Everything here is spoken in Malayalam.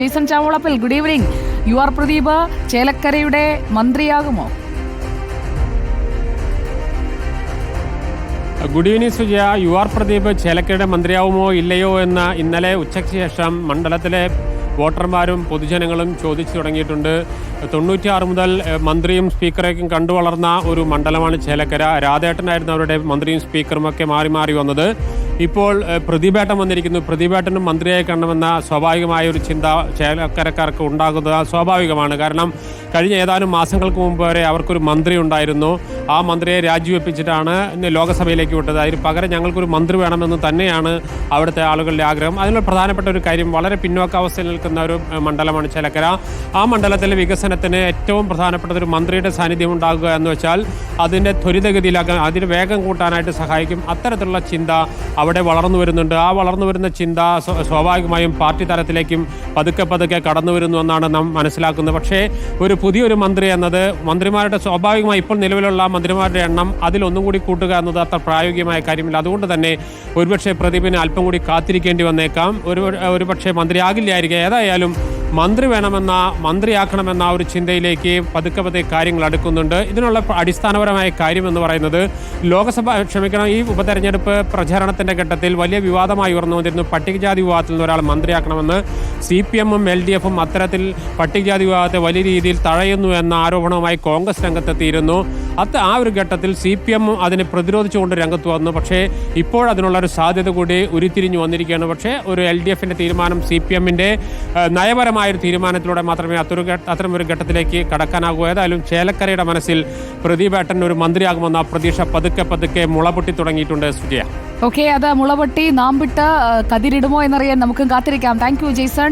Jason Chavolappil, good evening. UR Pradeep ചേലക്കരയുടെ മന്ത്രിയാകുമോ? Good evening Sujaya. UR Pradeep ചേലക്കരയുടെ മന്ത്രിയാവുമോ ഇല്ലയോ എന്ന് ഇന്നലെ ഉച്ചയ്ക്ക് ശേഷം മണ്ഡലത്തിലെ വോട്ടർമാരും പൊതുജനങ്ങളും ചോദിച്ചു തുടങ്ങിയിട്ടുണ്ട്. 96 മുതൽ മന്ത്രിയും സ്പീക്കറേക്കും കണ്ടുവളർന്ന ഒരു മണ്ഡലമാണ് ചേലക്കര. രാധേട്ടനായിരുന്നു അവരുടെ മന്ത്രിയും സ്പീക്കറുമൊക്കെ മാറി മാറി വന്നത്. ഇപ്പോൾ പ്രദീപേട്ടൻ വന്നിരിക്കുന്നു. പ്രദീപേട്ടനും മന്ത്രിയായി കാണണമെന്ന സ്വാഭാവികമായ ഒരു ചിന്ത ചേലക്കരക്കാർക്ക് ഉണ്ടാകുന്നത് സ്വാഭാവികമാണ്. കാരണം കഴിഞ്ഞ ഏതാനും മാസങ്ങൾക്ക് മുമ്പ് വരെ അവർക്കൊരു മന്ത്രി ഉണ്ടായിരുന്നു. ആ മന്ത്രിയെ രാജിവെപ്പിച്ചിട്ടാണ് ലോകസഭയിലേക്ക് വിട്ടത്. അതിന് പകരം ഞങ്ങൾക്കൊരു മന്ത്രി വേണമെന്ന് തന്നെയാണ് അവിടുത്തെ ആളുകളുടെ ആഗ്രഹം. അതിനുള്ള പ്രധാനപ്പെട്ട ഒരു കാര്യം, വളരെ പിന്നോക്കാവസ്ഥയിൽ നിൽക്കുന്ന ഒരു മണ്ഡലമാണ് ചേലക്കര. ആ മണ്ഡലത്തിലെ വികസനത്തിന് ഏറ്റവും പ്രധാനപ്പെട്ട ഒരു മന്ത്രിയുടെ സാന്നിധ്യം ഉണ്ടാകുക എന്ന് വെച്ചാൽ അതിൻ്റെ ത്വരിതഗതിയിലാക്കാൻ, അതിന് വേഗം കൂട്ടാനായിട്ട് സഹായിക്കും. അത്തരത്തിലുള്ള ചിന്ത അവിടെ വളർന്നു വരുന്നുണ്ട്. ആ വളർന്നു വരുന്ന ചിന്ത സ്വാഭാവികമായും പാർട്ടി തലത്തിലേക്കും പതുക്കെ പതുക്കെ കടന്നു വരുന്നു എന്നാണ് നാം മനസ്സിലാക്കുന്നത്. പക്ഷേ ഒരു പുതിയൊരു മന്ത്രി എന്നത് മന്ത്രിമാരുടെ സ്വാഭാവികമായി ഇപ്പോൾ നിലവിലുള്ള മന്ത്രിമാരുടെ എണ്ണം അതിലൊന്നും കൂടി കൂട്ടുക എന്നത് അത്ര പ്രായോഗികമായ കാര്യമില്ല. അതുകൊണ്ട് തന്നെ ഒരുപക്ഷെ പ്രദീപിന് അല്പം കൂടി കാത്തിരിക്കേണ്ടി വന്നേക്കാം. ഒരുപക്ഷെ മന്ത്രിയാകില്ലായിരിക്കും. ഏതായാലും മന്ത്രി വേണമെന്ന, മന്ത്രിയാക്കണമെന്ന ഒരു ചിന്തയിലേക്ക് പതുക്കെ പതുക്കെ കാര്യങ്ങൾ അടുക്കുന്നുണ്ട്. ഇതിനുള്ള അടിസ്ഥാനപരമായ കാര്യം എന്ന് പറയുന്നത് ഈ ഉപതെരഞ്ഞെടുപ്പ് പ്രചാരണത്തിൻ്റെ ഘട്ടത്തിൽ വലിയ വിവാദമായി ഉയർന്നു വന്നിരുന്നു. പട്ടികജാതി വിഭാഗത്തിൽ നിന്ന് ഒരാൾ മന്ത്രിയാക്കണമെന്ന്. CPM-ഉം LDF-ഉം അത്തരത്തിൽ പട്ടികജാതി വിഭാഗത്തെ വലിയ രീതിയിൽ തഴയുന്നു എന്ന ആരോപണവുമായി കോൺഗ്രസ് രംഗത്തെത്തിയിരുന്നു. ആ ഒരു ഘട്ടത്തിൽ CPM അതിനെ പ്രതിരോധിച്ചുകൊണ്ട് രംഗത്ത് വന്നു. പക്ഷേ ഇപ്പോഴതിനുള്ള ഒരു സാധ്യത കൂടി ഉരുത്തിരിഞ്ഞു വന്നിരിക്കുകയാണ്. പക്ഷേ ഒരു LDF-ന്റെ തീരുമാനം CPM-ന്റെ നയപരമായ ഒരു തീരുമാനത്തിലൂടെ മാത്രമേ അത്തരമൊരു ഘട്ടത്തിലേക്ക് കടക്കാനാകൂ. ഏതായാലും ചേലക്കരയുടെ മനസ്സിൽ പ്രദീപേട്ടൻ ഒരു മന്ത്രിയാകുമെന്ന പ്രതീക്ഷ പതുക്കെ പതുക്കെ മുളപൊട്ടി തുടങ്ങിയിട്ടുണ്ട് സുജയ. ഓക്കെ, അത് മുളപൊട്ടി നാം വിട്ട് കതിരിടുമോ എന്നറിയാൻ നമുക്കും കാത്തിരിക്കാം. Thank you Jason.